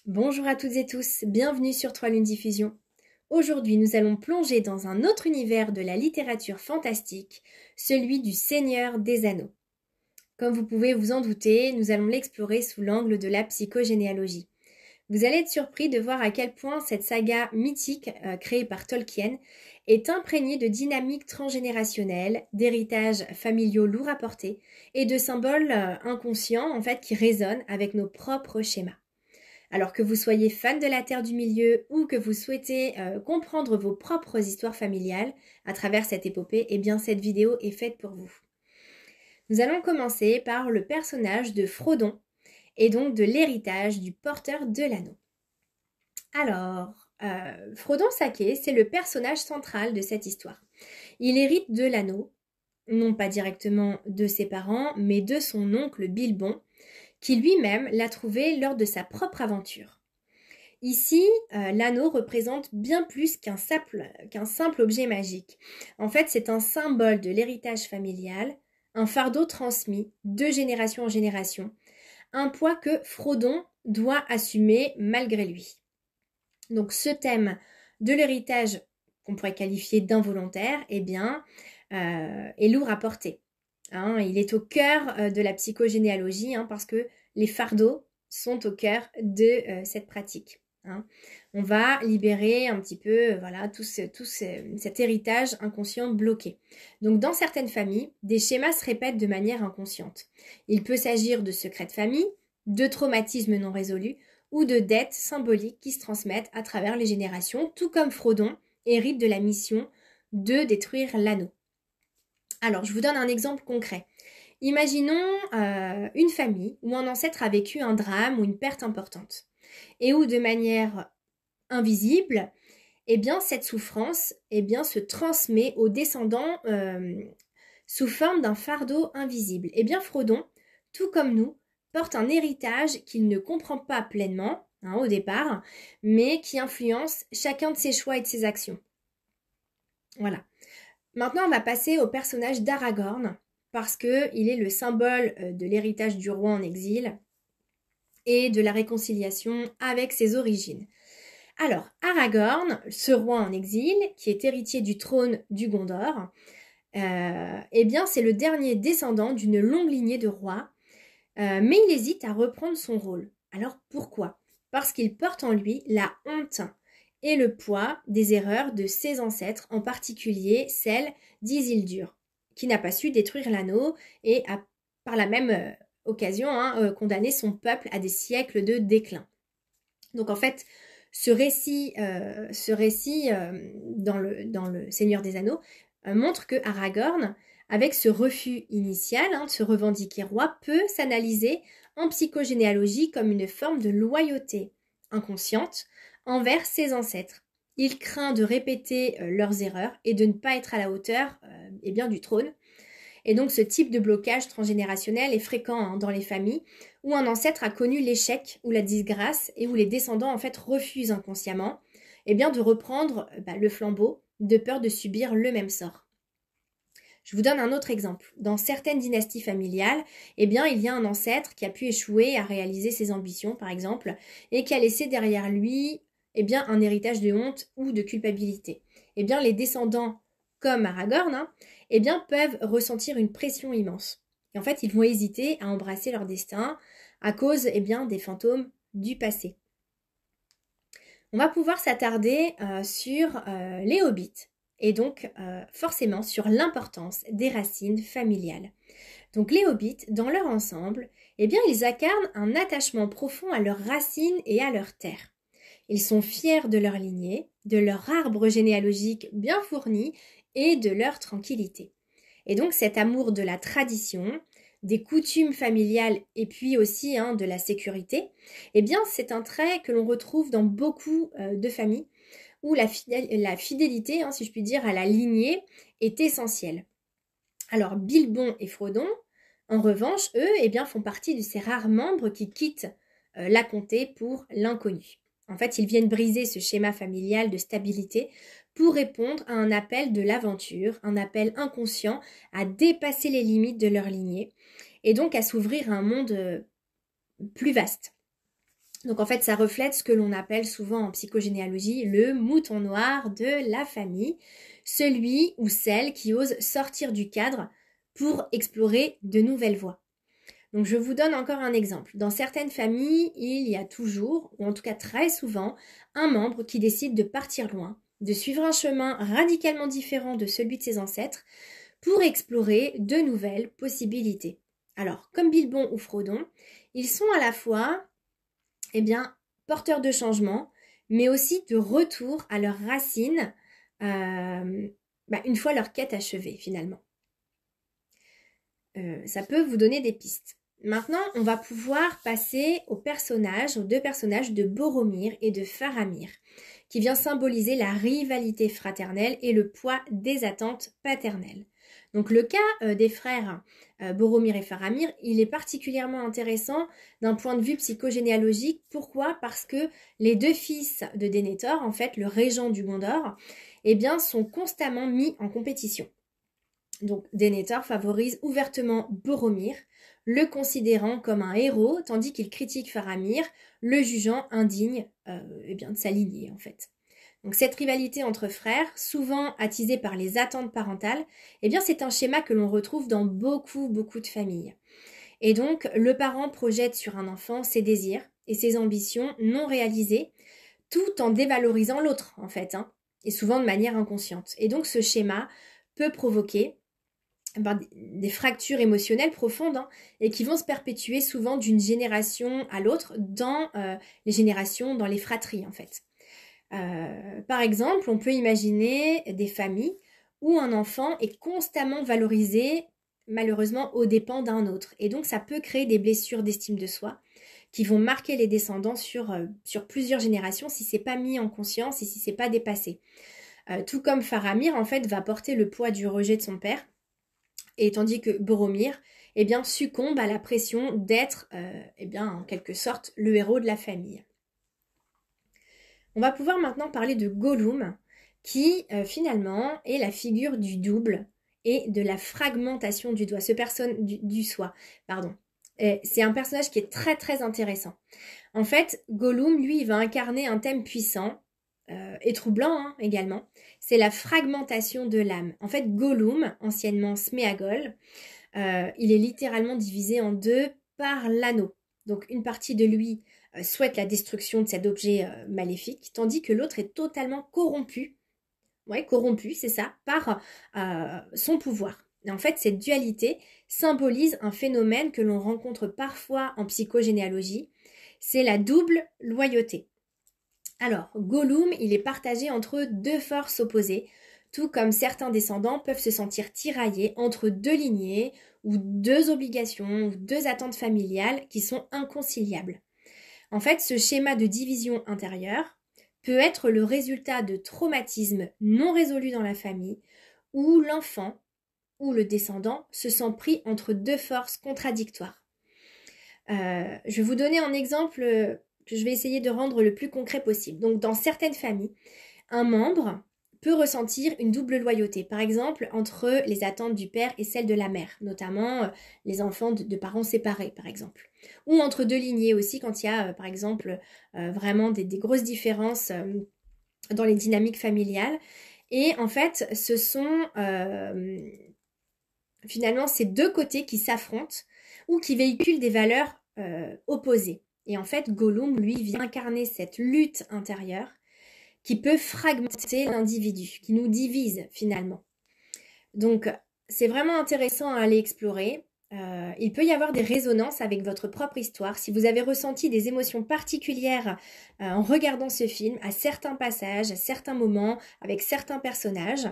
Bonjour à toutes et tous, bienvenue sur 3 Lunes Diffusion. Aujourd'hui, nous allons plonger dans un autre univers de la littérature fantastique, celui du Seigneur des Anneaux. Comme vous pouvez vous en douter, nous allons l'explorer sous l'angle de la psychogénéalogie. Vous allez être surpris de voir à quel point cette saga mythique créée par Tolkien est imprégnée de dynamiques transgénérationnelles, d'héritages familiaux lourds à porter et de symboles inconscients qui résonnent avec nos propres schémas. Alors que vous soyez fan de la Terre du Milieu ou que vous souhaitez comprendre vos propres histoires familiales à travers cette épopée, eh bien cette vidéo est faite pour vous. Nous allons commencer par le personnage de Frodon et donc de l'héritage du porteur de l'anneau. Alors, Frodon Sake, c'est le personnage central de cette histoire. Il hérite de l'anneau, non pas directement de ses parents, mais de son oncle Bilbon, qui lui-même l'a trouvé lors de sa propre aventure. Ici, l'anneau représente bien plus qu'un simple objet magique. En fait, c'est un symbole de l'héritage familial, un fardeau transmis de génération en génération, un poids que Frodon doit assumer malgré lui. Donc ce thème de l'héritage qu'on pourrait qualifier d'involontaire, est lourd à porter. Il est au cœur de la psychogénéalogie parce que les fardeaux sont au cœur de cette pratique. On va libérer un petit peu cet héritage inconscient bloqué. Donc dans certaines familles, des schémas se répètent de manière inconsciente. Il peut s'agir de secrets de famille, de traumatismes non résolus ou de dettes symboliques qui se transmettent à travers les générations, tout comme Frodon hérite de la mission de détruire l'anneau. Alors, je vous donne un exemple concret. Imaginons une famille où un ancêtre a vécu un drame ou une perte importante et où de manière invisible, cette souffrance se transmet aux descendants sous forme d'un fardeau invisible. Frodon, tout comme nous, porte un héritage qu'il ne comprend pas pleinement au départ, mais qui influence chacun de ses choix et de ses actions. Voilà. Maintenant, on va passer au personnage d'Aragorn, parce qu'il est le symbole de l'héritage du roi en exil et de la réconciliation avec ses origines. Alors, Aragorn, ce roi en exil, qui est héritier du trône du Gondor, c'est le dernier descendant d'une longue lignée de rois, mais il hésite à reprendre son rôle. Alors pourquoi ? Parce qu'il porte en lui la honte et le poids des erreurs de ses ancêtres, en particulier celle d'Isildur, qui n'a pas su détruire l'anneau et a par la même occasion condamné son peuple à des siècles de déclin. Donc en fait, ce récit dans le Seigneur des Anneaux montre que Aragorn, avec ce refus initial de se revendiquer roi, peut s'analyser en psychogénéalogie comme une forme de loyauté inconsciente envers ses ancêtres. Il craint de répéter leurs erreurs et de ne pas être à la hauteur du trône. Et donc ce type de blocage transgénérationnel est fréquent dans les familles où un ancêtre a connu l'échec ou la disgrâce et où les descendants refusent inconsciemment de reprendre le flambeau de peur de subir le même sort. Je vous donne un autre exemple. Dans certaines dynasties familiales, il y a un ancêtre qui a pu échouer à réaliser ses ambitions, par exemple, et qui a laissé derrière lui un héritage de honte ou de culpabilité. Les descendants, comme Aragorn, peuvent ressentir une pression immense. Et en fait, ils vont hésiter à embrasser leur destin à cause des fantômes du passé. On va pouvoir s'attarder sur les hobbits et donc forcément sur l'importance des racines familiales. Donc les hobbits, dans leur ensemble, ils incarnent un attachement profond à leurs racines et à leur terre. Ils sont fiers de leur lignée, de leur arbre généalogique bien fourni et de leur tranquillité. Et donc cet amour de la tradition, des coutumes familiales et puis aussi de la sécurité, c'est un trait que l'on retrouve dans beaucoup de familles où la fidélité, si je puis dire, à la lignée est essentielle. Alors Bilbon et Frodon, en revanche, eux, font partie de ces rares membres qui quittent la comté pour l'inconnu. En fait, ils viennent briser ce schéma familial de stabilité pour répondre à un appel de l'aventure, un appel inconscient à dépasser les limites de leur lignée et donc à s'ouvrir à un monde plus vaste. Donc en fait, ça reflète ce que l'on appelle souvent en psychogénéalogie le mouton noir de la famille, celui ou celle qui ose sortir du cadre pour explorer de nouvelles voies. Donc je vous donne encore un exemple. Dans certaines familles, il y a toujours, ou en tout cas très souvent, un membre qui décide de partir loin, de suivre un chemin radicalement différent de celui de ses ancêtres pour explorer de nouvelles possibilités. Alors, comme Bilbon ou Frodon, ils sont à la fois porteurs de changement, mais aussi de retour à leurs racines une fois leur quête achevée finalement. Ça peut vous donner des pistes. Maintenant, on va pouvoir passer aux deux personnages de Boromir et de Faramir, qui vient symboliser la rivalité fraternelle et le poids des attentes paternelles. Donc le cas des frères Boromir et Faramir, il est particulièrement intéressant d'un point de vue psychogénéalogique. Pourquoi ? Parce que les deux fils de Denethor, en fait le régent du Gondor, sont constamment mis en compétition. Donc Denethor favorise ouvertement Boromir, le considérant comme un héros, tandis qu'il critique Faramir, le jugeant indigne de sa lignée en fait. Donc cette rivalité entre frères, souvent attisée par les attentes parentales, c'est un schéma que l'on retrouve dans beaucoup de familles. Et donc le parent projette sur un enfant ses désirs et ses ambitions non réalisées, tout en dévalorisant l'autre en fait, et souvent de manière inconsciente. Et donc ce schéma peut provoquer des fractures émotionnelles profondes et qui vont se perpétuer souvent d'une génération à l'autre dans les générations, dans les fratries en fait. Par exemple, on peut imaginer des familles où un enfant est constamment valorisé, malheureusement, aux dépens d'un autre. Et donc, ça peut créer des blessures d'estime de soi qui vont marquer les descendants sur plusieurs générations si c'est pas mis en conscience et si c'est pas dépassé. Tout comme Faramir, en fait, va porter le poids du rejet de son père, et tandis que Boromir, succombe à la pression d'être, en quelque sorte, le héros de la famille. On va pouvoir maintenant parler de Gollum, qui finalement est la figure du double et de la fragmentation du soi. C'est un personnage qui est très intéressant. En fait, Gollum, lui, il va incarner un thème puissant et troublant également. C'est la fragmentation de l'âme. En fait, Gollum, anciennement Sméagol, il est littéralement divisé en deux par l'anneau. Donc une partie de lui souhaite la destruction de cet objet maléfique, tandis que l'autre est totalement corrompu, c'est ça, par son pouvoir. Et en fait, cette dualité symbolise un phénomène que l'on rencontre parfois en psychogénéalogie, c'est la double loyauté. Alors, Gollum, il est partagé entre deux forces opposées, tout comme certains descendants peuvent se sentir tiraillés entre deux lignées ou deux obligations ou deux attentes familiales qui sont inconciliables. En fait, ce schéma de division intérieure peut être le résultat de traumatismes non résolus dans la famille où l'enfant ou le descendant se sent pris entre deux forces contradictoires. Je vais vous donner un exemple que je vais essayer de rendre le plus concret possible. Donc, dans certaines familles, un membre peut ressentir une double loyauté, par exemple entre les attentes du père et celles de la mère, notamment les enfants de parents séparés, par exemple. Ou entre deux lignées aussi, quand il y a, par exemple, vraiment des grosses différences dans les dynamiques familiales. Et en fait, ce sont finalement ces deux côtés qui s'affrontent ou qui véhiculent des valeurs opposées. Et en fait, Gollum, lui, vient incarner cette lutte intérieure qui peut fragmenter l'individu, qui nous divise finalement. Donc, c'est vraiment intéressant à aller explorer. Il peut y avoir des résonances avec votre propre histoire. Si vous avez ressenti des émotions particulières en regardant ce film, à certains passages, à certains moments, avec certains personnages,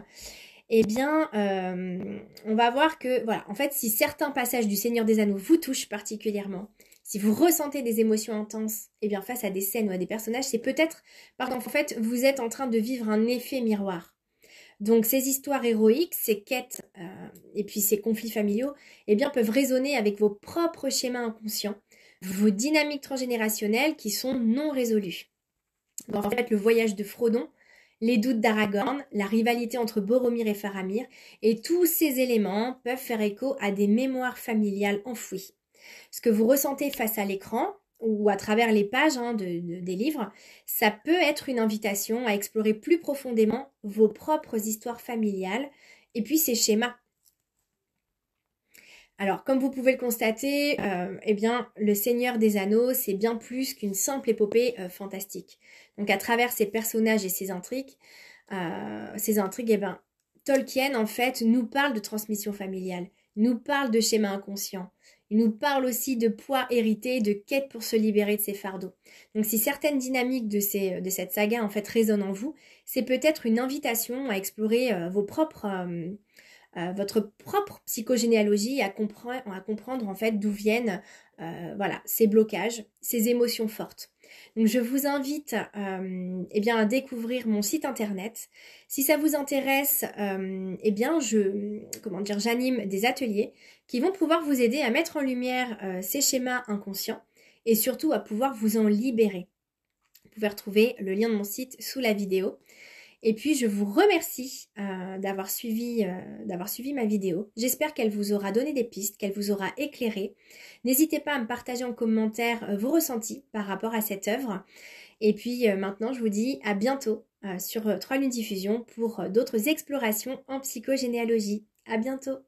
on va voir que, voilà, en fait, si certains passages du Seigneur des Anneaux vous touchent particulièrement, si vous ressentez des émotions intenses, face à des scènes ou à des personnages, c'est peut-être parce qu'en fait, vous êtes en train de vivre un effet miroir. Donc, ces histoires héroïques, ces quêtes et puis ces conflits familiaux, peuvent résonner avec vos propres schémas inconscients, vos dynamiques transgénérationnelles qui sont non résolues. Donc, en fait, le voyage de Frodon, les doutes d'Aragorn, la rivalité entre Boromir et Faramir, et tous ces éléments peuvent faire écho à des mémoires familiales enfouies. Ce que vous ressentez face à l'écran, ou à travers les pages des livres, ça peut être une invitation à explorer plus profondément vos propres histoires familiales et puis ces schémas. Alors, comme vous pouvez le constater, eh bien, Le Seigneur des Anneaux, c'est bien plus qu'une simple épopée fantastique. Donc, à travers ses personnages et ses intrigues, eh ben, Tolkien, en fait, nous parle de transmission familiale, nous parle de schémas inconscients, il nous parle aussi de poids hérité, de quête pour se libérer de ses fardeaux. Donc, si certaines dynamiques de cette saga, en fait, résonnent en vous, c'est peut-être une invitation à explorer votre propre psychogénéalogie, à comprendre en fait d'où viennent voilà, ces blocages, ces émotions fortes. Donc je vous invite eh bien, à découvrir mon site internet. Si ça vous intéresse, eh bien j'anime des ateliers qui vont pouvoir vous aider à mettre en lumière ces schémas inconscients et surtout à pouvoir vous en libérer. Vous pouvez retrouver le lien de mon site sous la vidéo. Et puis, je vous remercie d'avoir suivi ma vidéo. J'espère qu'elle vous aura donné des pistes, qu'elle vous aura éclairé. N'hésitez pas à me partager en commentaire vos ressentis par rapport à cette œuvre. Et puis maintenant, je vous dis à bientôt sur 3 Lunes Diffusion pour d'autres explorations en psychogénéalogie. À bientôt!